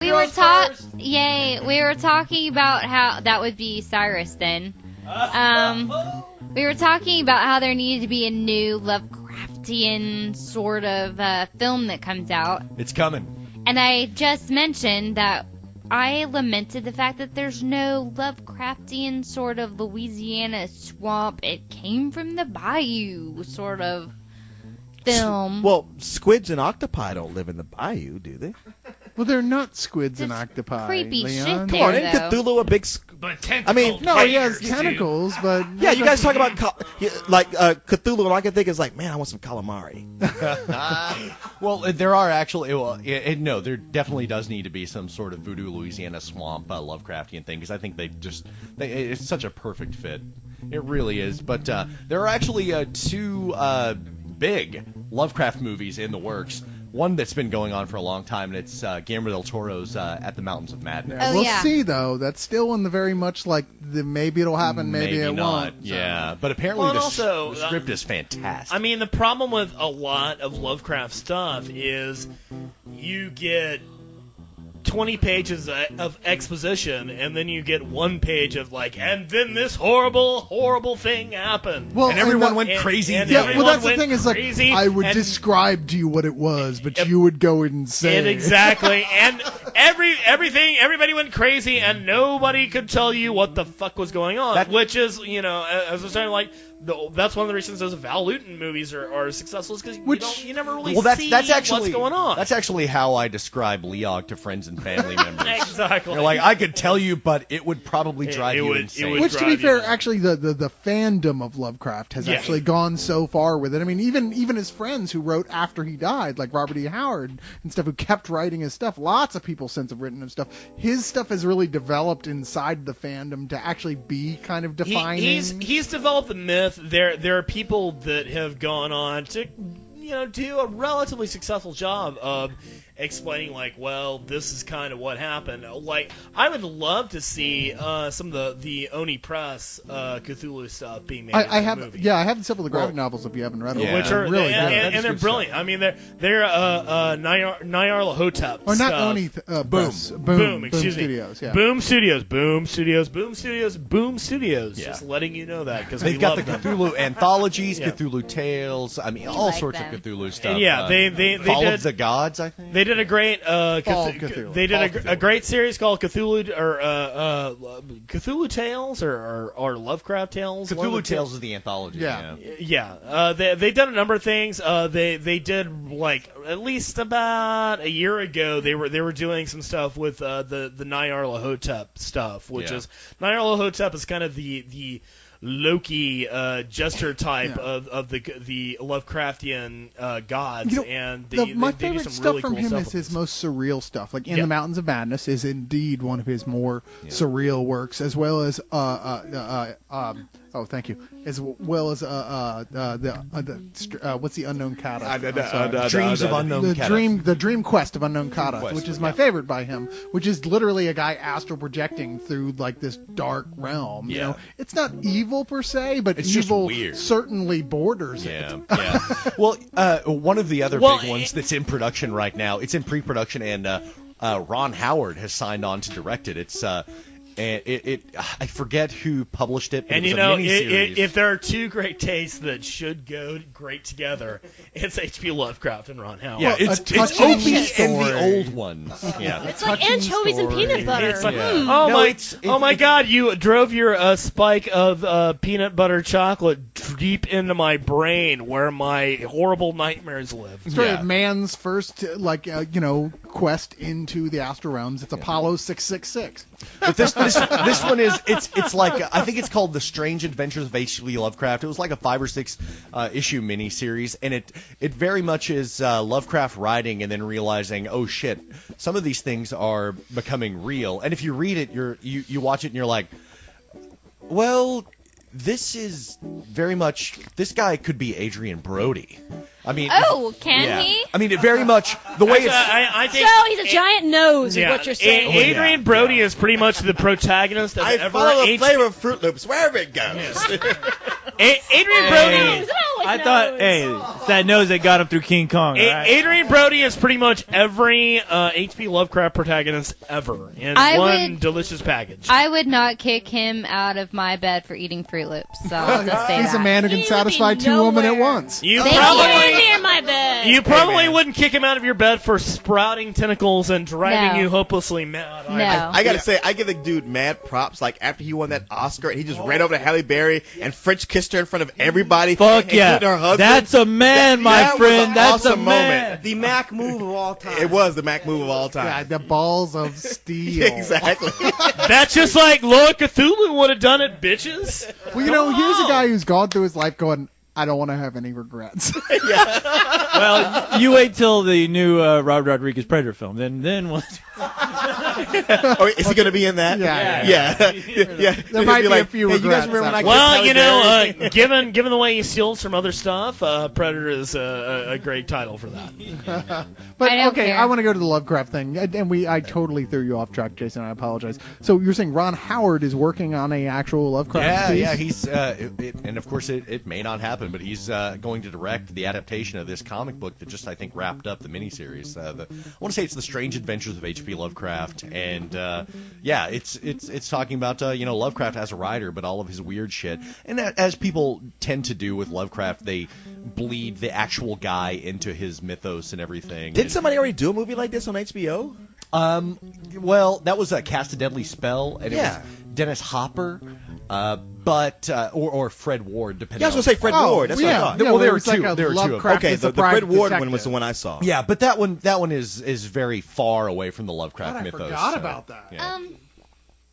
We were talking about how that would be Cyrus then. We were talking about how there needed to be a new Lovecraftian sort of film that comes out. It's coming. And I just mentioned that I lamented the fact that there's no Lovecraftian sort of Louisiana swamp. It came from the bayou sort of film. Well, squids and octopi don't live in the bayou, do they? Well, they're not squids and That's octopi, creepy Leon. shit Come there, on, ain't though. Cthulhu a big... But tentacles. I mean, No, he has tigers, tentacles, but... Yeah, you guys talk about Cthulhu, and all I can think is like, man, I want some calamari. Well, there are actually... Well, no, there definitely does need to be some sort of voodoo Louisiana swamp Lovecraftian thing, because I think it's such a perfect fit. It really is. But there are actually two big Lovecraft movies in the works. One that's been going on for a long time, and it's Guillermo del Toro's At the Mountains of Madness. Yeah, Oh, we'll yeah. see, though. That's still in the very much like the maybe it'll happen, maybe it not. won't. So. Yeah, but apparently Well, the also, script is fantastic. I mean, the problem with a lot of Lovecraft stuff is you get 20 pages of exposition, and then you get 1 page of like, and then this horrible, horrible thing happened. Well, and everyone that- went crazy. and Yeah, everyone well, that's the went thing is like, crazy, I would and- describe to you what it was, but Yep. you would go and say. And exactly, and everybody went crazy, and nobody could tell you what the fuck was going on. Which is, as I was saying, like, that's one of the reasons those Val Lewton movies are successful, is because you never really see that's actually, what's going on. That's actually how I describe LEOG to friends and family members. Exactly. You're like, I could tell you, but it would probably drive you insane. Which, to be fair, actually, the fandom of Lovecraft has actually gone so far with it. I mean, even his friends who wrote after he died, like Robert E. Howard and stuff, who kept writing his stuff. Lots of people since have written his stuff. His stuff has really developed inside the fandom to actually be kind of defining. He's developed the myth. There are people that have gone on to do a relatively successful job of explaining, like, well, this is kind of what happened. Like, I would love to see some of the Oni Press Cthulhu stuff being made I into have a movie. Yeah, I have several of the graphic novels if you haven't read them. Yeah. Which are really good. and they're brilliant. I mean, they're Nyarlathotep Or not stuff. Oni Press. Boom, excuse me. Studios, yeah. Boom Studios, Boom Studios, Boom Studios, Boom Studios. Yeah. Just letting you know that, because They've got the Cthulhu anthologies, Yeah. Cthulhu Tales, I mean, all like sorts them. of Cthulhu stuff. And yeah, they Fall did. of the Gods, I think. They did a great Cthulhu. They did Fall a Cthulhu. great series called Cthulhu Cthulhu Tales or Lovecraft Tales. One of Cthulhu the two. Tales is the anthology. Yeah. Yeah, they've done a number of things. They did, like, at least about a year ago. They were doing some stuff with the Nyarlathotep stuff, which is Nyarlathotep is kind of the Loki jester type of the Lovecraftian gods, and My they do favorite some stuff really from cool him stuff is with his this. most surreal stuff. Like In Yeah. the Mountains of Madness is indeed one of his more surreal works, as well as thank you, as well as what's the Unknown Kata? Dreams of Unknown Kata. The Dream Quest of Unknown Kata, Quest, which is my favorite by him, which is literally a guy astral projecting through like this dark realm. You Yeah. know, it's not evil per se, but It's just evil weird. certainly borders it. Yeah. Well, one of the other Well, big ones that's in production right now, it's in pre-production, and Ron Howard has signed on to direct it. It's I forget who published it, but And it was a miniseries. if there are two great tastes that should go great together, it's H.P. Lovecraft and Ron Howard. Yeah, it's touching Opie and story. the old ones. Yeah. It's like touching anchovies and story. peanut butter. It's like, Yeah. oh my God! You drove your spike of peanut butter chocolate deep into my brain, where my horrible nightmares live. Story Yeah. of man's first, quest into the astral realms. It's Apollo 666. But this one is it's like I think it's called The Strange Adventures of H.P. Lovecraft. It was like a 5 or 6 issue miniseries, and it very much is Lovecraft writing and then realizing, oh shit, some of these things are becoming real. And if you read it, you watch it and you're like, well, this is very much, this guy could be Adrian Brody. I mean, Can he? I mean, it very much the way it's. I think So he's a giant nose, is what you're saying. Adrian Brody is pretty much the protagonist of I ever follow the H- flavor of Fruit Loops wherever it goes. Adrian Brody. I thought, hey, it's that nose that got him through King Kong. Right? Adrian Brody is pretty much every H.P. Lovecraft protagonist ever in one delicious package. I would not kick him out of my bed for eating Fruit Loops. So I'll just say He's a man who can satisfy two women at once. You probably near my bed. You probably wouldn't kick him out of your bed for sprouting tentacles and driving you hopelessly mad. No. I gotta say, I give the dude mad props. Like after he won that Oscar, he just ran over to Halle Berry and French kissed her in front of everybody. Fuck yeah, her husband. that's a man, my friend. That's awesome a man. moment. The Mac move of all time. It was the Mac move of all time. Yeah, the balls of steel. Exactly. That's just like Lord Cthulhu would have done it, bitches. Well, here's a guy who's gone through his life going, I don't want to have any regrets. Well, you wait till the new Robert Rodriguez Predator film. Then what? Oh, is he going to be in that? Yeah. There might be a few hey, you guys regrets. remember when I Well, kissed Halle Berry? given the way he steals from other stuff, Predator is a great title for that. But I don't okay, care. I want to go to the Lovecraft thing, and I totally threw you off track, Jason. I apologize. So you're saying Ron Howard is working on a actual Lovecraft piece? Yeah, he's and of course it may not happen, but he's going to direct the adaptation of this comic book that just I think wrapped up the miniseries. I want to say it's The Strange Adventures of H.P. Lovecraft, and it's talking about Lovecraft as a writer, but all of his weird shit. And as people tend to do with Lovecraft, they bleed the actual guy into his mythos and everything. Didn't somebody already do a movie like this on HBO? Well, that was Cast a Deadly Spell, and it was Dennis Hopper, or Fred Ward, depending. Yeah, I was gonna say Fred Ward. That's what I thought. Well, there were like two. There were two of them. Lovecraft Okay, is a the Fred private Ward detective. one was the one I saw. Yeah, but that one is very far away from the Lovecraft God, I mythos. forgot about that. Yeah.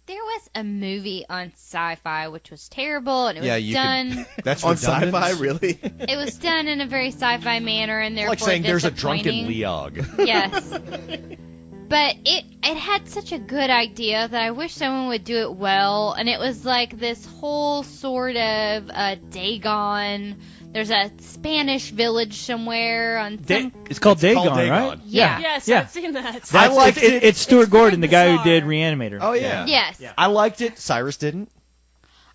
There was a movie on Sci-Fi which was terrible, and it was done. That's on redundant. Sci-Fi, really? It was done in a very sci-fi manner, and therefore Like saying there's a drunken disappointing. Leog. Yes. But it had such a good idea that I wish someone would do it well. And it was like this whole sort of Dagon. There's a Spanish village somewhere on some. It's called Dagon, Dagon. right? Yeah. Yes, Yeah. I've seen that. I liked it. It's Stuart It's very Gordon, the guy who bizarre. did Reanimator. Oh yeah. Yes. I liked it. Cyrus didn't.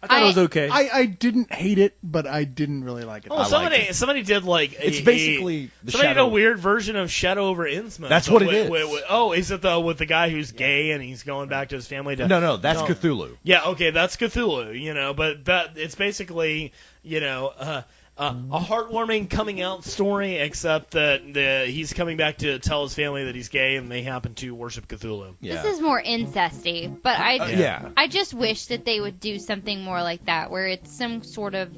I thought it was okay. I didn't hate it, but I didn't really like it. Oh, I liked somebody did like It's basically the somebody did a Shadow. weird version of Shadow over Innsmouth. That's what it is. Is it with the guy who's gay and he's going back to his family to? No, that's Cthulhu. Yeah, okay, that's Cthulhu. But that it's basically a heartwarming coming out story, except that he's coming back to tell his family that he's gay and they happen to worship Cthulhu. Yeah. This is more incesty, but yeah. I just wish that they would do something more like that, where it's some sort of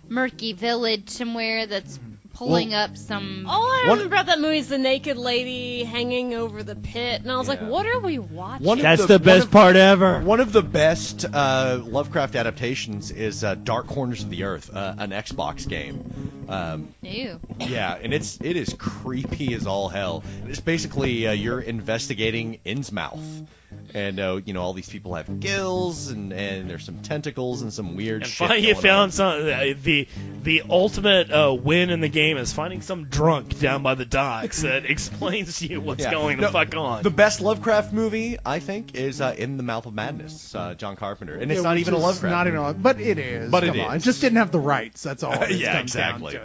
murky village somewhere that's pulling up some. All I remember about that movie is the naked lady hanging over the pit, and I was like, what are we watching? That's the best part ever. One of the best Lovecraft adaptations is Dark Corners of the Earth, an Xbox game. Ew. Yeah, and it is creepy as all hell. It's basically you're investigating Innsmouth. And all these people have gills, and there's some tentacles and some weird And shit. finally, you going found on. some the ultimate win in the game is finding some drunk down by the docks that explains to you what's going the fuck on. The best Lovecraft movie, I think, is In the Mouth of Madness, John Carpenter, and it's not even a Lovecraft. Not even a, but it is. But Come it on. is. It just didn't have the rights. That's all. It Yeah, comes down exactly. to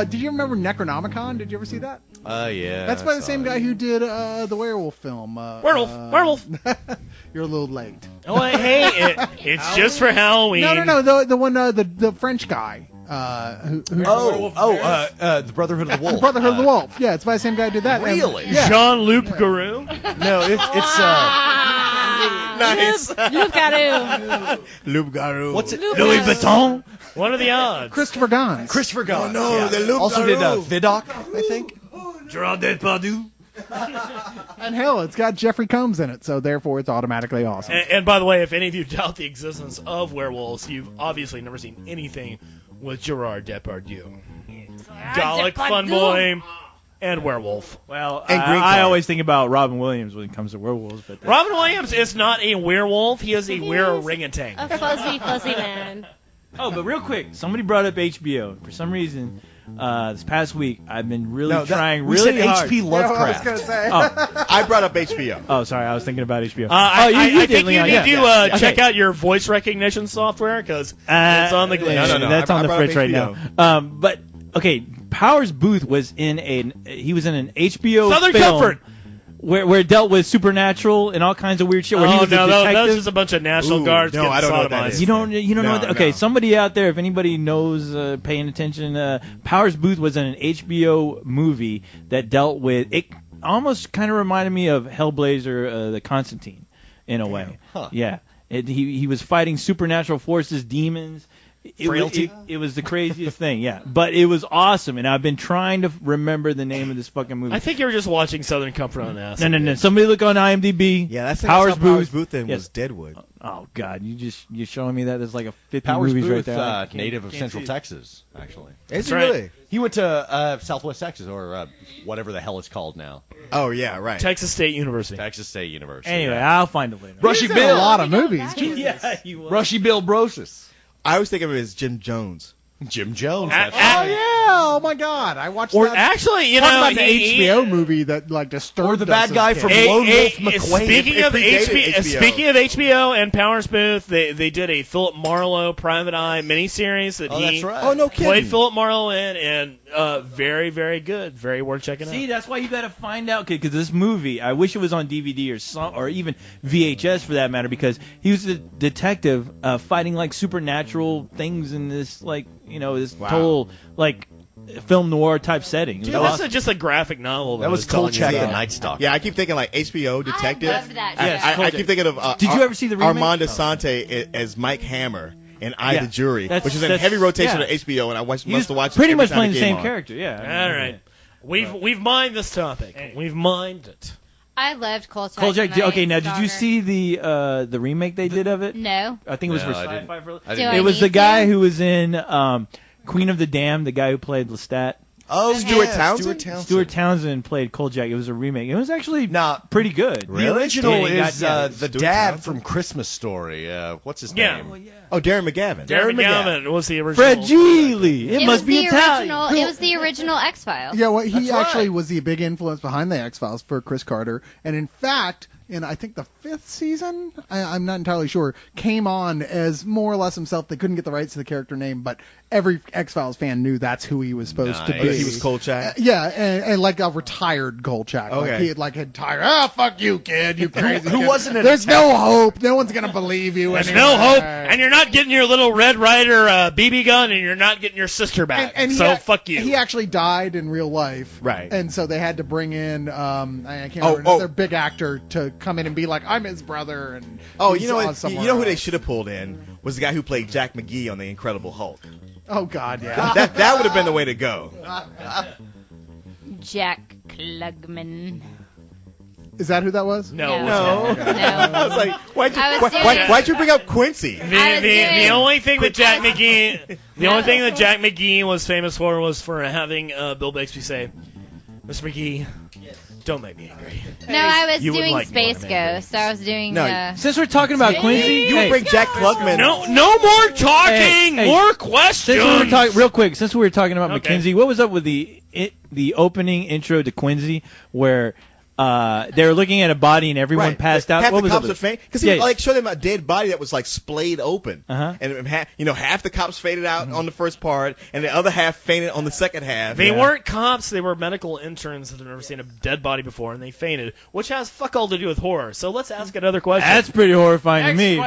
it. Did you remember Necronomicon? Did you ever see that? Yeah. That's by the I same saw guy it. who did the Werewolf film. Werewolf. You're a little late. Oh, hey, it's just for Halloween. No. The one, the French guy. The the Brotherhood of the Wolf. Brotherhood of the Wolf. Yeah, it's by the same guy who did that. Really? And, yeah. Jean-Luc Garou. No, it's Nice. Loup Garou. Loup Garou. what's it? Louis Vuitton. What are the odds? Christopher Gans. Christopher Gans. Oh, no, the Loup Also did Garou. Vidocq, I think. Gerard Depardieu. And hell, it's got Jeffrey Combs in it, so therefore it's automatically awesome. And by the way, if any of you doubt the existence of werewolves, you've obviously never seen anything with Gerard Depardieu. Gallic Fun Boy and Werewolf. Well, And Green I Card. always think about Robin Williams when it comes to werewolves, but Robin Williams is not a werewolf. He is a were-orangutan. A fuzzy man. Oh, but real quick, somebody brought up HBO. For some reason, this past week, I've been really No, trying we really said hard. HP Lovecraft. I was gonna say. Oh, I brought up HBO. oh, sorry, I was thinking about HBO. I think you Leon, need yeah. to check Okay. out your voice recognition software because it's on the glitch. No, That's I on the brought fritz up right HBO. now. But okay, Powers Booth was in an HBO Southern film Comfort. where it dealt with supernatural and all kinds of weird shit. Where he Oh was a no, detective. that was just a bunch of National Ooh, Guards no, getting I don't know what that sodomized. is. You don't know No, that? Okay, no. somebody out there, if anybody knows, paying attention, Powers Booth was in an HBO movie that dealt with it. Almost kind of reminded me of Hellblazer, the Constantine, in a way. Huh. Yeah, he was fighting supernatural forces, demons. Frailty? It was the craziest thing, yeah. But it was awesome, and I've been trying to remember the name of this fucking movie. I think you were just watching Southern Comfort on acid. No. Somebody look on IMDb. Yeah, that's Powers Powers Booth. Booth then Yes. was Deadwood. Oh God, you're showing me that there's like a 50 Powers movies Booth, right there. native of can't Central see. Texas, actually. Is he right. really? He went to Southwest Texas, or whatever the hell it's called now. Oh yeah, right. Texas State University. Texas State University. Anyway, yeah. I'll find it later. Rushy He's in a Bill. lot of movies. Yeah, you will. Rushy Bill Brosis. I always think of it as Jim Jones. Jim Jones. A- That's a- right. Yeah. Oh my God. I watched Or that. actually, you Talk know, about the HBO movie that like disturbed Or the us bad as guy kids. from Lone Wolf McQuaid. Speaking of predated HBO. Speaking of HBO and Powers Booth, they did a Philip Marlowe Private Eye miniseries that Oh, he that's right. Oh no kidding. played Philip Marlowe in, and very, very good. Very worth checking See, out. that's why you got to find out, because this movie, I wish it was on DVD or even VHS for that matter, because he was a detective fighting like supernatural things in this this Wow. total like film noir type setting. It Dude, was that's awesome. just a graphic novel. That was telling you Kolchak the about. Night Stalker. Yeah, I keep thinking like HBO detective. I loved that Yes, show. I keep thinking of. Did you ever see the remake? Armand Oh. Asante as Mike Hammer in I Yeah. the Jury, That's- which is in that's- heavy rotation yeah. at HBO, and I must He was have watched it pretty every much time playing it the came same on. character. Yeah. All right, we've mined this topic. We've mined it. I loved Kolchak. Kolchak. Okay, now did you Stalker. see the remake they did of it? No. I think it was No, for I Sci-Fi. didn't. For, I Do didn't. I it was need the guy to? who was in Queen of the Damned, the guy who played Lestat. Oh, Stuart yeah, Townsend? Stuart Townsend. Stuart Townsend played Kolchak. It was a remake. It was actually Nah, pretty good. the original Yeah, he got- is yeah, the Stuart dad Townsend? from Christmas Story. What's his Yeah. name? Oh, Darren McGavin. Darren McGavin was the original. Fred Geely. It, must was be the Italian. original. It was the original X Files. Yeah, well, he That's actually right. was the big influence behind the X-Files for Chris Carter. And in fact, in I think the 5th season, I'm not entirely sure, came on as more or less himself. They couldn't get the rights to the character name, but every X-Files fan knew that's who he was supposed to Nice. be. He was Kolchak. Yeah, and like a retired Kolchak. Like Okay. he had tired. Oh, fuck you, kid. You crazy Who kid. wasn't an There's no hope. No one's gonna believe you. There's anymore. no hope, and you're not getting your little Red Ryder BB gun, and you're not getting your sister back. And so fuck you. He actually died in real life, Right. And so they had to bring in I can't Oh, remember another big actor to come in and be like, I'm his brother. And Oh, he's you know on what? somewhere You know who they else. should have pulled in was the guy who played Jack McGee on The Incredible Hulk. Oh God, yeah. That would have been the way to go. Jack Klugman. Is that who that was? no. No. No. I was like, I was doing- why'd you bring up Quincy? I was The doing- only thing that Jack McGee was famous for was for having Bill Bixby say, "Mr. McGee, don't make me angry." No, I was You would doing like me when Space I'm angry. Ghost. I was doing. No, Since we're talking about Quincy, You would bring Jack Klugman. No more talking. Hey, More since questions. we were talking real quick, since we were talking about Okay. Mackenzie, what was up with the opening intro to Quincy where they were looking at a body and everyone Right. passed out? Half What the was cops up would with faint because Yeah, he showed them a dead body that was like splayed open, Uh-huh. and half the cops faded out on the first part, and the other half fainted on the second half. They weren't cops. They were medical interns that had never seen a dead body before, and they fainted, which has fuck all to do with horror. So let's ask another question. That's pretty horrifying to me.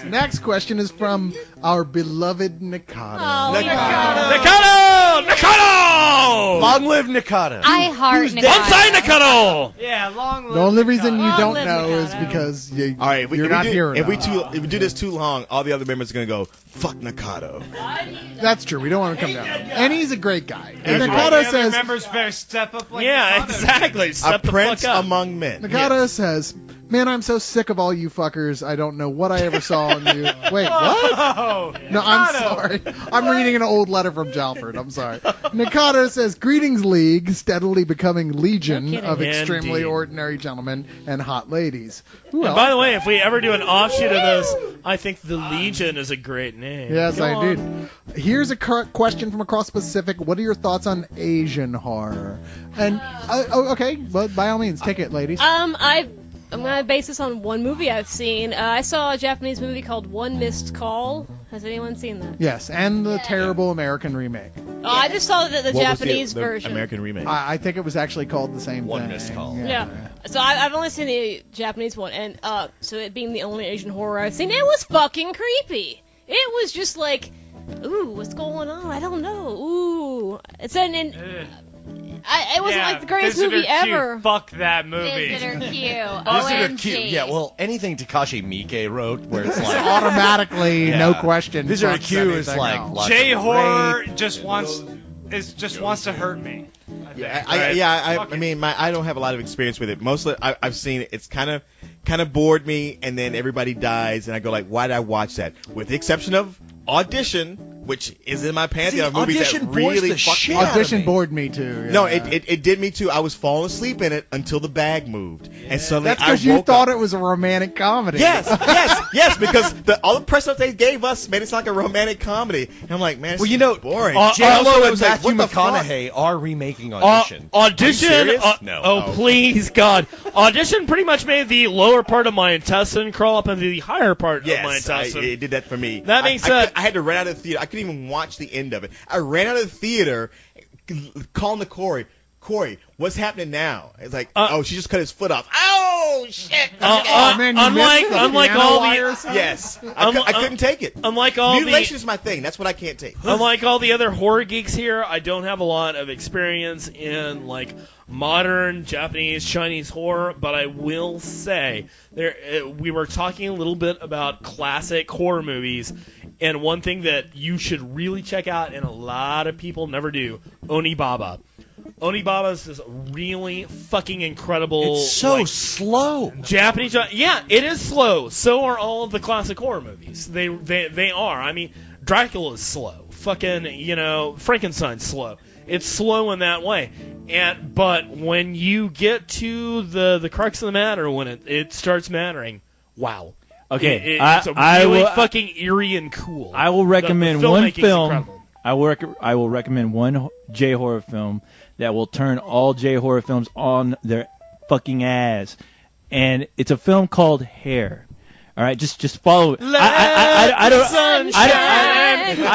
Next question is from our beloved Nikata. Oh, Nakano! Long live Nikata. I heart Bonsai Nakano! Yeah, long The only reason you Long don't live know is Nikata. because All right, you're not here if we enough. do this too long, all the other members are gonna go fuck Nakado. That's true. We don't want to come down. And he's a great guy. He's a Nakata great says. members better step up Yeah, exactly. A Step the prince fuck up. among men. Nakata says, "Man, I'm so sick of all you fuckers. I don't know what I ever saw on you." Wait, what? No, I'm sorry. I'm reading an old letter from Jalford. I'm sorry. sorry. Nikado says, "Greetings, League, steadily becoming legion No kidding. of extremely Indeed. ordinary gentlemen and hot ladies." Who And else? by the way, if we ever do an offshoot of this, I think the Legion is a great name. Yes, Go I on. did. Here's a question from across the Pacific. What are your thoughts on Asian horror? And okay, but by all means, take it, ladies. I'm gonna base this on one movie I've seen. I saw a Japanese movie called One Missed Call. Has anyone seen that? Yes, and the terrible American remake. Oh, I just saw the What was Japanese the version. American remake. I think it was actually called the same One thing. Missed Call. Yeah. So I've only seen the Japanese one, and so it being the only Asian horror I've seen, it was fucking creepy. It was just like, ooh, what's going on? I don't know. Ooh, it's it wasn't like the greatest Visitor movie Q, ever. Fuck that movie. Visitor Q. Visitor OMG. Q. Yeah, well, anything Takashi Miike wrote, where it's like Automatically, Yeah. no question. Visitor fucks Q is anything like else. lots J of horror rape. just wants to hurt me. I mean, I don't have a lot of experience with it. Mostly, I've seen it. It's kind of bored me, and then everybody dies, and I go like, why did I watch that? With the exception of Audition, which is in my pantheon of movies Audition that bores really the fuck shit me. out of Audition me. bored me too. Yeah. No, it did me too. I was falling asleep in it until the bag moved, and suddenly That's I because you woke thought up. it was a romantic comedy. Yes, because all the press ups they gave us made it sound like a romantic comedy. And I'm like, man, Well, you know, boring. J-Lo and was like, Matthew what the fuck? McConaughey are remaking Audition. Audition? Are you serious? No. Oh, Oh. please, God. Audition pretty much made the lower part of my intestine crawl up into the higher part of my Yes, intestine. it did that for me. That being I said- had to run out of the theater. I couldn't even watch the end of it. I ran out of the theater, calling the Corey, what's happening now? It's like, oh, she just cut his foot off. Oh, shit. man, you unlike missed the unlike piano all wire or the something? Yes. I couldn't take it. unlike all Mutilation the is my thing. That's what I can't take. unlike all the other horror geeks here, I don't have a lot of experience in like modern Japanese Chinese horror, but I will say we were talking a little bit about classic horror movies, and one thing that you should really check out, and a lot of people never do, Onibaba. Onibaba is this really fucking incredible. It's so like, slow. Japanese. Yeah, it is slow. So are all of the classic horror movies. They are. I mean, Dracula is slow. Fucking, Frankenstein's slow. It's slow in that way. But when you get to the crux of the matter, when it starts mattering, wow. Okay, It's I really will- fucking eerie and cool. I will recommend The one filmmaking's film. incredible. I will recommend one J horror film that will turn all J horror films on their fucking ass, and it's a film called Hair. All right, just follow it. I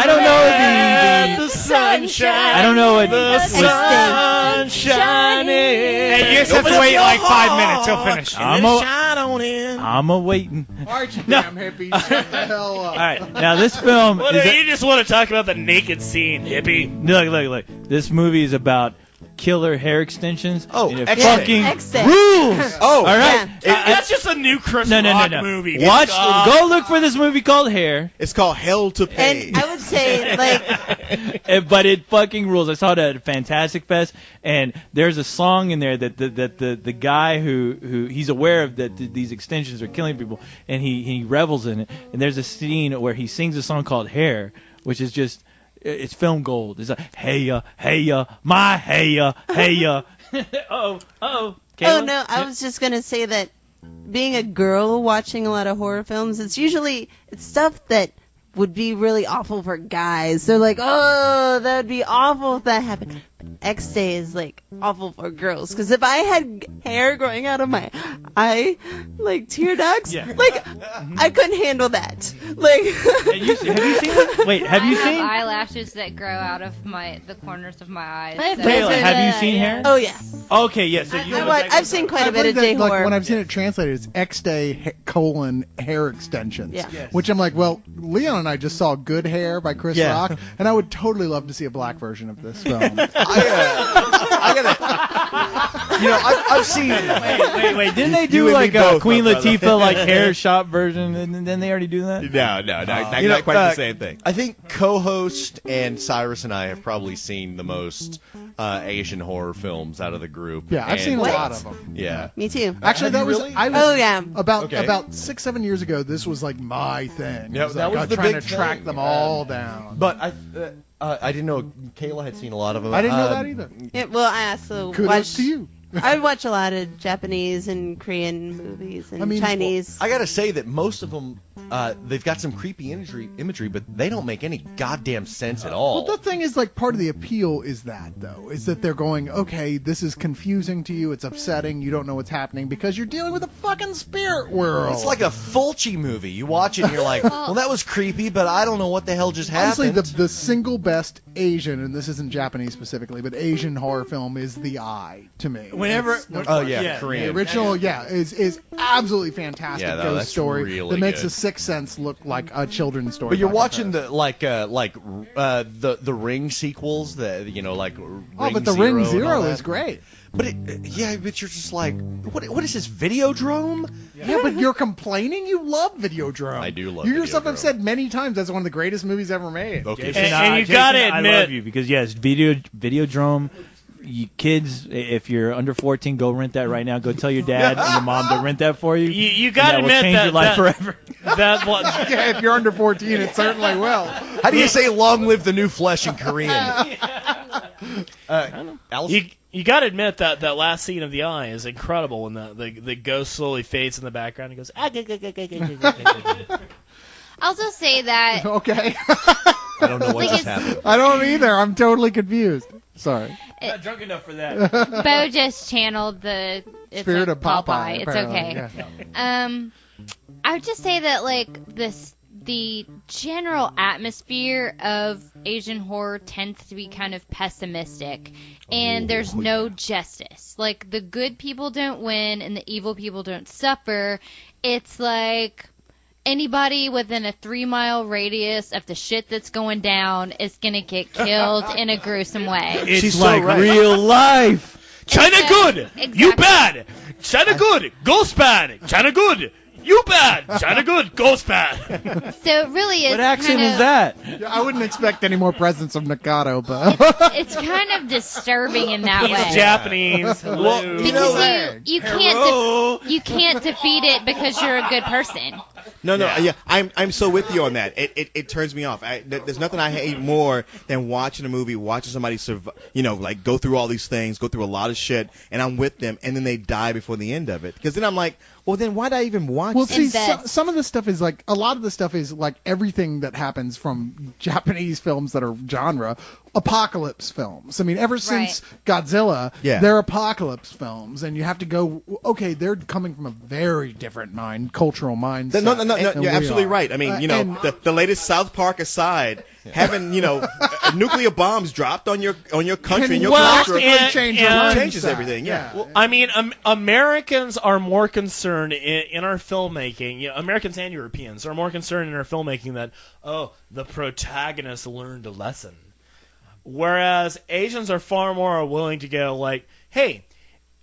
don't know the sunshine. I don't know what The sun shining. Hey, you just have to wait like 5 minutes. He'll finish. I'm a waiting. Aren't you damn hippies? Shut the hell up. All right, now this film What, is you just want to talk about the naked scene, hippie? look. This movie is about killer hair extensions. Oh, and it excellent. fucking Excellent. rules. Oh, All right. That's just a new Chris No. Rock movie. Watch. God. Go look for this movie called Hair. It's called Hell to Pay. And I would say, like, But it fucking rules. I saw it at Fantastic Fest, and there's a song in there that the guy who he's aware of that these extensions are killing people, and he revels in it. And there's a scene where he sings a song called Hair, which is just it's film gold. It's like hey ya, my hey ya. oh. oh Kayla? no, I was just gonna say that being a girl watching a lot of horror films, it's stuff that would be really awful for guys. They're like, oh, that would be awful if that happened. X-Day is like awful for girls, because if I had hair growing out of my eye, like tear ducts, like I couldn't handle that. Like, Have you seen it? Wait, have you I seen? have eyelashes that grow out of the corners of my eyes. I have so- Kayla, have you seen Hair? oh yeah, Okay, yes. So you know I've seen quite a bit of that, J like, horror. when I've seen it translated, it's X-Day hair extensions. Yeah. Yes. Which I'm like, well, Leon and I just saw Good Hair by Chris Yeah. Rock, and I would totally love to see a black version of this film. I've seen. Wait, didn't they You do and me like a both, Queen my brother. Latifah like hair shop version, and then they already do that? No, not quite the same thing. I think co-host and Cyrus and I have probably seen the most Asian horror films out of the group. Yeah, I've And- seen a lot of them. Yeah. Me too. Actually, Have you that was really? I was Oh yeah. about Okay. about 6-7 years ago. This was like my thing. Yeah, It was that like, was the trying big to track thing. them all down. But I didn't know Kayla had seen a lot of them. I didn't know that either. Yeah, well, I also Kudos watch. to you. I watch a lot of Japanese and Korean movies and Chinese. I gotta say that most of them, they've got some creepy imagery, but they don't make any goddamn sense at all. Well, the thing is, like, part of the appeal is that they're going, okay, this is confusing to you, it's upsetting, you don't know what's happening because you're dealing with a fucking spirit world. It's like a Fulci movie. You watch it and you're like, well, that was creepy, but I don't know what the hell just happened. Honestly, the single best Asian, and this isn't Japanese specifically, but Asian horror film is The Eye to me. Korean. The original, is absolutely fantastic. Yeah, ghost that's story really that makes good. The Sixth Sense look like a children's story. But you're by watching comparison. the Ring sequels, but the Ring Zero is great. But but you're just like, what is this, Videodrome? Yeah, but you're complaining. You love Videodrome. I do love You yourself Videodrome. have said many times that's one of the greatest movies ever made. Okay. And you gotta I admit- love you because yes, Videodrome. You kids, if you're under 14, go rent that right now. Go tell your dad and your mom to rent that for you. You gotta and that will admit change your life forever. that If you're under 14, it certainly will. How do you say "long live the new flesh" in Korean? Allison? You gotta admit that last scene of The Eye is incredible when the ghost slowly fades in the background and goes. I'll also say that Okay. I don't know what Like just it's- happened. I don't either. I'm totally confused. Sorry. I'm not drunk enough for that. Beau just channeled the Spirit of Popeye. It's apparently, okay. yeah. I would just say that the general atmosphere of Asian horror tends to be kind of pessimistic, and there's no justice. Like, the good people don't win and the evil people don't suffer. It's like anybody within a 3-mile radius of the shit that's going down is gonna get killed in a gruesome way. It's She's like so right. real life. China good, Exactly. you bad. China good, ghost bad. China good, you bad. China good, ghost bad. So it really is What accent kind of, is that? Yeah, I wouldn't expect any more presence of Mikado, but It's kind of disturbing in that way. He's Japanese. Well, Hello. Because you can't defeat it because you're a good person. No, I'm so with you on that. It turns me off. There's nothing I hate more than watching a movie, watching somebody like go through all these things, go through a lot of shit, and I'm with them, and then they die before the end of it. Because then I'm like, well, then why'd I even watch? well, this? see, Invest. some of the stuff is like a lot of the stuff is like everything that happens from Japanese films that are genre apocalypse films. I mean, ever since Godzilla, Yeah. they're apocalypse films, and you have to go. Okay, they're coming from a very different cultural mindset. No, than you're we absolutely are. right. I mean, and- the latest South Park aside, having nuclear bombs dropped on your country and your Well, culture and- change and- your changes mindset. everything. Yeah. Well, I mean, Americans are more concerned in our filmmaking. Americans and Europeans are more concerned in our filmmaking that the protagonist learned a lesson, whereas Asians are far more willing to go like, hey,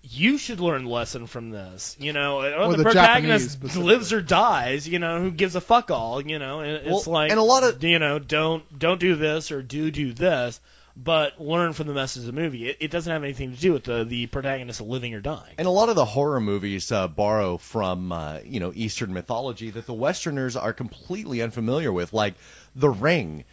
you should learn a lesson from this. The the Japanese protagonist specifically. lives or dies. Who gives a fuck all? It's Well, like, and a lot of- don't do this or do this. But learn from the message of the movie. It doesn't have anything to do with the protagonist living or dying. And a lot of the horror movies borrow from Eastern mythology that the Westerners are completely unfamiliar with, like The Ring,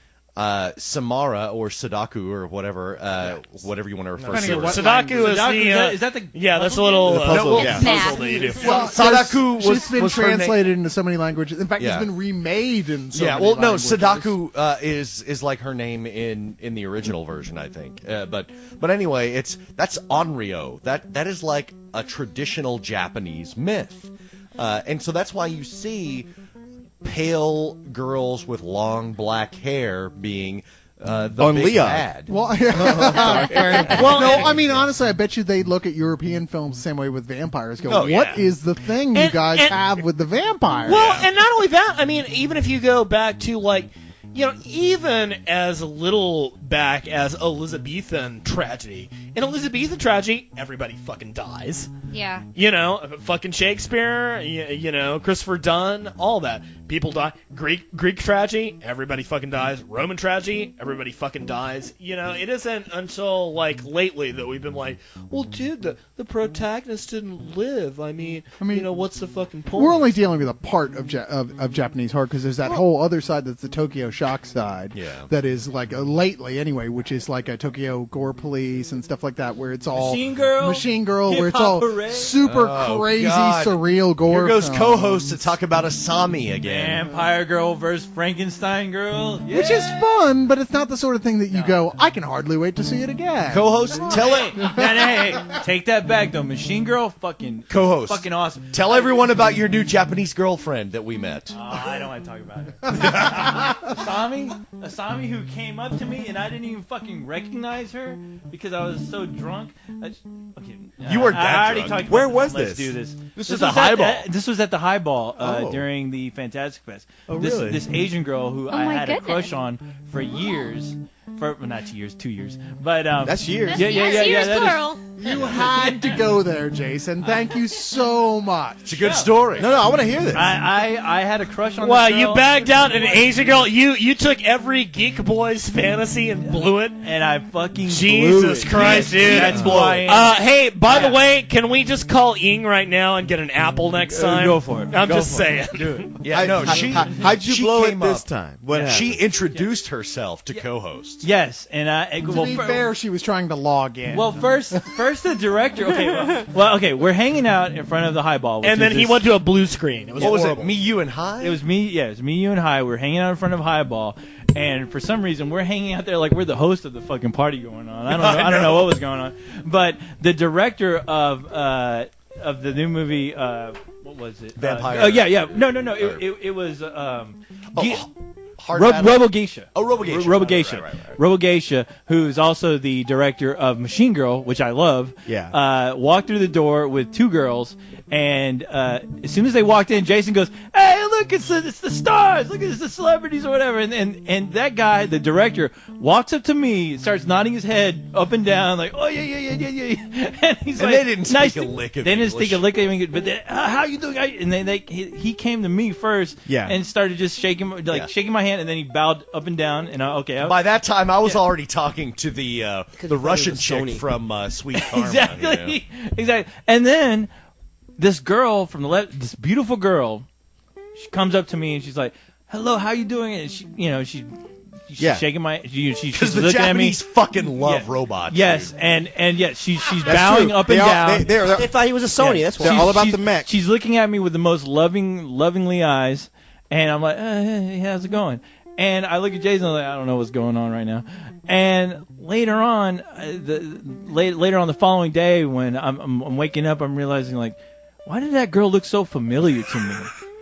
Samara or Sadako or whatever you want to refer Depending to. on it. what Sadako is the is that the that's a little The puzzle, well, yeah. It's math. puzzle that you do. Well, Sadaku she's been was her name- translated into so many languages. In fact, Yeah. it's been remade in so many Well, no, languages. Sadaku is like her name in the original version, I think. But anyway, that's Onryo. That is like a traditional Japanese myth, and so that's why you see pale girls with long black hair being the On big Leon. bad. Well, no, I mean, honestly, I bet you they look at European films the same way with vampires. Go, Oh, what yeah. is the thing you And- guys and- have with the vampire? Well, and not only that, I mean, even if you go back to even as little back as Elizabethan tragedy. In Elizabethan tragedy, everybody fucking dies. Yeah. You know, fucking Shakespeare, you know, Christopher Dunn, all that. People die. Greek tragedy, everybody fucking dies. Roman tragedy, everybody fucking dies. You know, it isn't until, like, lately that we've been like, well, dude, the protagonist didn't live. I mean, you know, what's the fucking point? We're only dealing with a part of Japanese horror, because there's that whole other side that's the Tokyo Shock side. Yeah. That is, like, lately anyway, which is like a Tokyo Gore Police and stuff like that, where it's all Machine Girl, where it's all Hip-Hop Hooray. super crazy, God. surreal gore. Here goes films. co-host to talk about Asami again. Vampire Girl versus Frankenstein Girl. Yeah. Which is fun, but it's not the sort of thing that you go, I can hardly wait to see it again. Co-host, tell it. Hey, take that back though. Machine Girl, fucking Co-host, fucking awesome. tell everyone about your new Japanese girlfriend that we met. I don't want to talk about it. Asami, who came up to me and I didn't even fucking recognize her because I was so drunk. You were that I already drunk. talked about Where this. was Let's this? do this. This was a highball. This was at the highball Oh. during the Fantastic Fest. Oh, really? This Asian girl who I my had a goodness. crush on for years. Well, not 2 years, 2 years. But That's years. Yeah. Years that is- plural. You had to go there, Jason. Thank you so much. It's a good story. No, I want to hear this. I had a crush on Wow, this girl. you bagged out an Asian girl. You took every geek boy's fantasy and blew it. And I fucking blew Jesus it. Christ, dude. That's who I am. Hey, by the way, can we just call Ing right now and get an apple next time? Go for it. I'm Go just for saying. it. Do it. Yeah, no, how'd you she blow it came this up. time? What happened? She introduced herself to co-host. Yes, and To be fair, she was trying to log in. Well, first the director. Okay, we're hanging out in front of the highball. And then he went to a blue screen. It was What was horrible. it? Me, you, and High? It was me. Yeah, it was me, you, and High. We're hanging out in front of highball, and for some reason we're hanging out there like we're the host of the fucking party going on. I don't know what was going on, but the director of the new movie. What was it? Vampire. Yeah. No. It was Hard Battle? Robo Geisha. Oh, Robo Geisha. Robo Geisha. Right. Robo Geisha, who's also the director of Machine Girl, which I love. Yeah. Walked through the door with two girls, and as soon as they walked in, Jason goes, "Hey, look, it's the stars. Look, it's the celebrities or whatever." And that guy, the director, walks up to me, starts nodding his head up and down, like, "Oh yeah." And he's And like, they didn't nice speak a to- lick of They didn't English. speak a lick of English, but how you doing? And then he came to me first, Yeah. and started just shaking my hand, and then he bowed up and down, and By that time, I was already talking to the Russian chick from Sweet Karma. Exactly. Exactly. And then this girl from the left, this beautiful girl, she comes up to me and she's like, "Hello, how you doing?" And she's shaking my, she's Because the looking at me. Japanese fucking love Yeah. robots. Yes, dude. and yeah, she's That's bowing true. up and down. They thought he was a Sony. Yeah. That's They're why. all about she's- the mech. She's looking at me with the most lovingly eyes, and I'm like, hey, how's it going? And I look at Jason, I'm like, I don't know what's going on right now. And later on, later on the following day, when I'm waking up, I'm realizing, like, why did that girl look so familiar to me?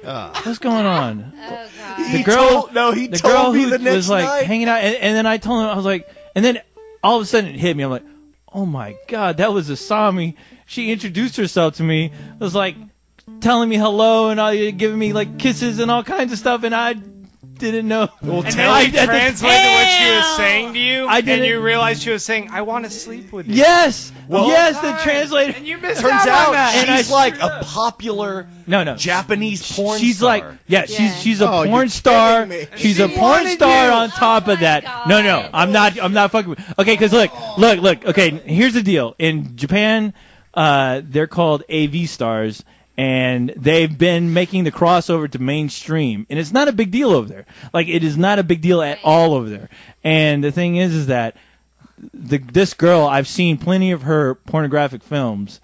What's going on? Oh god. The He girl, told the girl me who the next was like night. hanging out, and then I told him, I was like, and then all of a sudden it hit me. I'm like, oh my god, that was Asami. She introduced herself to me. It was like telling me hello and all, giving me like kisses and all kinds of stuff, and I didn't know. And then I- you translated what she was Hell. saying to you, I and didn't- you realized she was saying, "I want to sleep with you." Yes, Well- yes, the translator. And you missed Turns out out on that. And I she's like screwed a popular No. Japanese porn She's star. like, yeah, Yeah. she's a Oh, you're porn star. kidding me. She's She a porn wanted star you. on top Oh of my that. God. No, I'm not fucking with. Okay, because look. Okay, here's the deal. In Japan, they're called AV stars, and they've been making the crossover to mainstream, and it's not a big deal over there. Like, it is not a big deal at all over there. And the thing is that this girl, I've seen plenty of her pornographic films.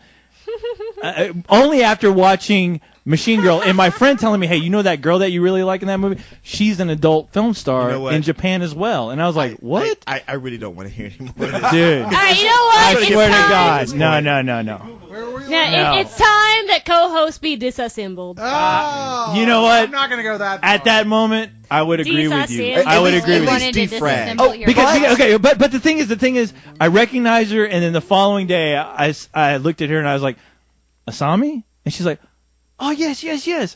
Only after watching Machine Girl and my friend telling me, hey, you know that girl that you really like in that movie? She's an adult film star You know what? in Japan as well. And I was like, what? I really don't want to hear any more of this. Dude, All right, you know what? I It's swear to time. God. No. Where were you? Now, No. it's time that co-host be disassembled. Oh, You know what? I'm not gonna go that far. At that moment, I would agree with you. Defaced. I would At agree least with you. wanted to defrag. disassemble your Because, body. but the thing is, I recognized her, and then the following day, I looked at her and I was like, Asami? And she's like, oh, yes.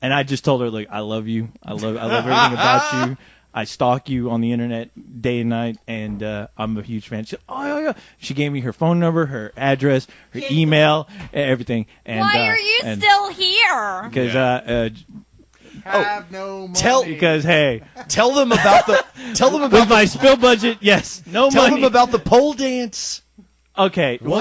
And I just told her, like, I love you. I love everything about you. I stalk you on the internet day and night, and I'm a huge fan. She, yeah. She gave me her phone number, her address, her email, everything. And, Why are you still here? Because Have no money. Tell them about with my spill budget. Yes, no tell money. them about the pole dance. Okay. Well,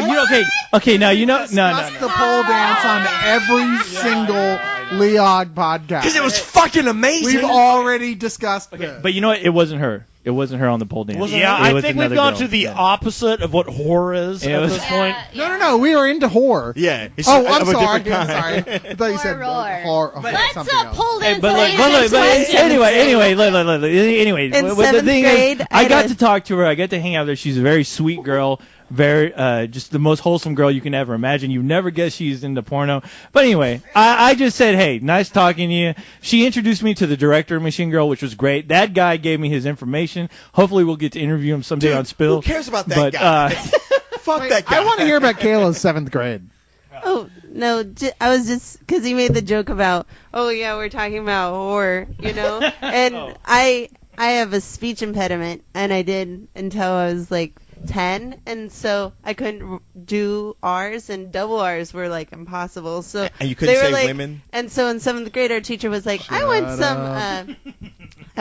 okay. Now you know. No. The pole dance on every single LEOG podcast. Because it was fucking amazing. We've already discussed this. But you know what? It wasn't her. It wasn't her on the pole dance. Yeah, It I was think we've another gone girl. to the opposite of what horror is It at was- this point. No. We are into horror. Yeah. It's Oh, of I'm a sorry. different I'm kind. sorry. I thought you said Horror. horror. Let's something else. pull this. But anyway, In the seventh thing grade, is, I I got had to talk to her. I got to hang out with her. She's a very sweet girl, very just the most wholesome girl you can ever imagine. You never guess she's into porno. But anyway, I just said, hey, nice talking to you. She introduced me to the director of Machine Girl, which was great. That guy gave me his information. Hopefully, we'll get to interview him someday on Spill. Who cares about that But, guy? Fuck that guy. I want to hear about Kayla's 7th grade. Oh, no, I was just, because he made the joke about, oh, yeah, we're talking about horror, you know? And I have a speech impediment, and I did until I was, like, 10, and so I couldn't do R's, and double R's were, like, impossible. So And you couldn't they were say like, women? And so in 7th grade, our teacher was like, I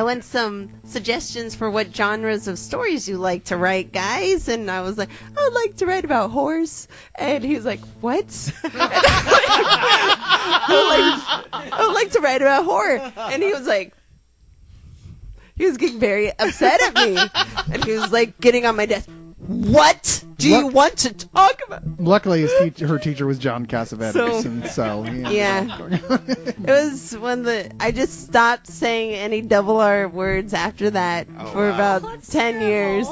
want some suggestions for what genres of stories you like to write, guys. And I was like, I would like to write about horse. And he was like, what? I would like to write about horror. And he was like, he was getting very upset at me. And he was like getting on my desk. What do you want to talk about? Luckily, her teacher was John Cassavetes, and so yeah. It was I just stopped saying any double R words after that for about 10 years.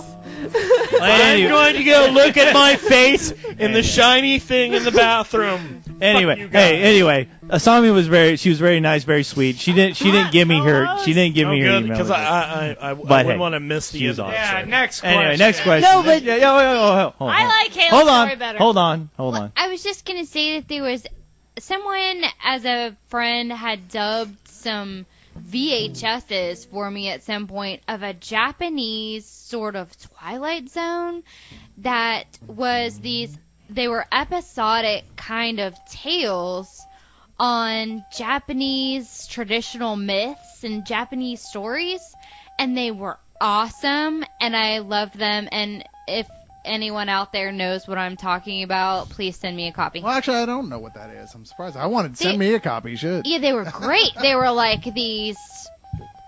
I'm going to go look at my face in the shiny thing in the bathroom. Anyway, Asami was very nice, very sweet. She didn't give me her email because address. I But wouldn't hey, want to miss the she's end. awesome. Yeah, next question. Anyway, next question. No, but hold on. I like Kayla's story better. Hold on. I was just going to say that there was someone, as a friend, had dubbed some VHSs for me at some point of a Japanese sort of Twilight Zone that was they were episodic kind of tales on Japanese traditional myths and Japanese stories, and they were awesome, and I loved them, and if anyone out there knows what I'm talking about, please send me a copy. Well, actually, I don't know what that is. I'm surprised. I wanted to send me a copy. Shit. Yeah, they were great. They were like these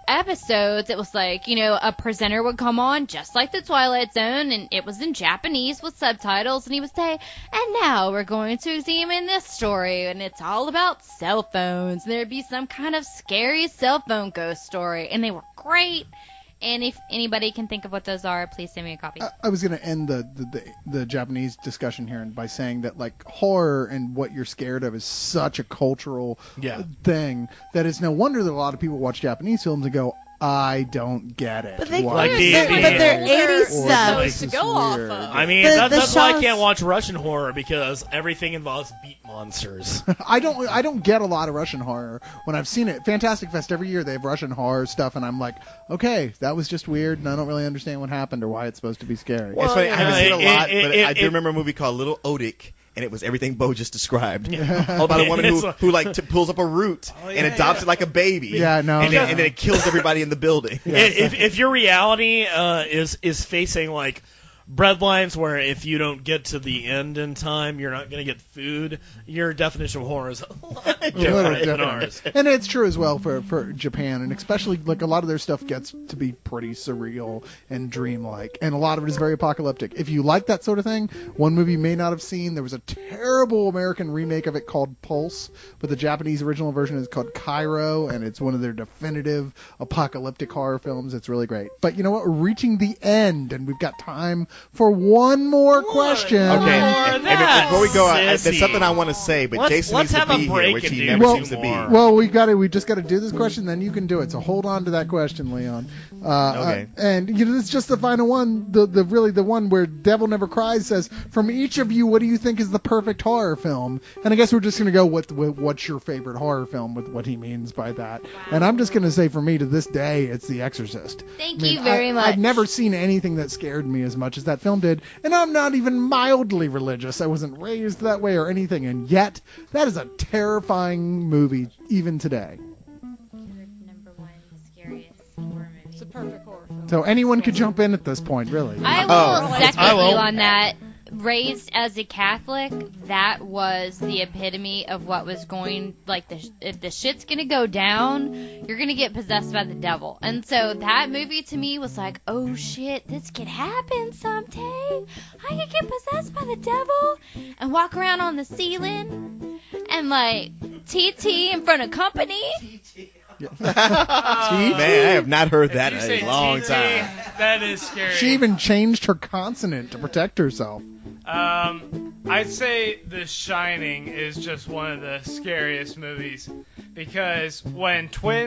episodes. It was like, a presenter would come on just like the Twilight Zone, and it was in Japanese with subtitles, and he would say, and now we're going to examine this story, and it's all about cell phones, and there'd be some kind of scary cell phone ghost story, and they were great. And if anybody can think of what those are, please send me a copy. I was going to end the Japanese discussion here by saying that, like, horror and what you're scared of is such a cultural thing that it's no wonder that a lot of people watch Japanese films and go, I don't get it. But they're Like 80s stuff. This to is go off weird. of. I mean, The that's why I shows- can't watch Russian horror, because everything involves beat monsters. I don't get a lot of Russian horror when I've seen it. Fantastic Fest every year they have Russian horror stuff, and I'm like, okay, that was just weird, and I don't really understand what happened or why it's supposed to be scary. It's funny, I haven't seen a lot, it- but it- I do remember a movie called Little Odick, and it was everything Beau just described. All about a woman It's who pulls up a root and adopts it like a baby. Yeah, no, And no. then it kills everybody in the building. If your reality is facing like breadlines where if you don't get to the end in time, you're not going to get food, your definition of horror is a lot A little different than different. ours. And it's true as well for Japan, and especially like a lot of their stuff gets to be pretty surreal and dreamlike, and a lot of it is very apocalyptic. If you like that sort of thing, one movie you may not have seen, there was a terrible American remake of it called Pulse, but the Japanese original version is called Cairo, and it's one of their definitive apocalyptic horror films. It's really great. But you know what? We're reaching the end, and we've got time for one more question. Okay. More Before we go, there's sissy. something I want to say, but Jason let's needs to have a be here, break which and he do never two seems to be. more. Well, we just got to do this question, then you can do it. So hold on to that question, Leon. Okay. And it's just the final one, the one where Devil Never Cries says, from each of you, what do you think is the perfect horror film? And I guess we're just gonna go with what's your favorite horror film, with what he means by that. Wow. And I'm just gonna say, for me, to this day, it's The Exorcist. Thank you very much. I've never seen anything that scared me as much as that film did, and I'm not even mildly religious. I wasn't raised that way or anything, and yet that is a terrifying movie even today. Number one scariest horror movie. It's a perfect horror film. So anyone could jump in at this point, really. I will second I will. you on that. Raised as a Catholic, that was the epitome of what was going, like, if the shit's gonna go down, you're gonna get possessed by the devil. And so that movie to me was like, oh shit, this could happen someday. I could get possessed by the devil and walk around on the ceiling and, like, TT in front of company. Man, I have not heard that You in say a long TT, time. That is scary. She even changed her consonant to protect herself. I'd say The Shining is just one of the scariest movies because when twins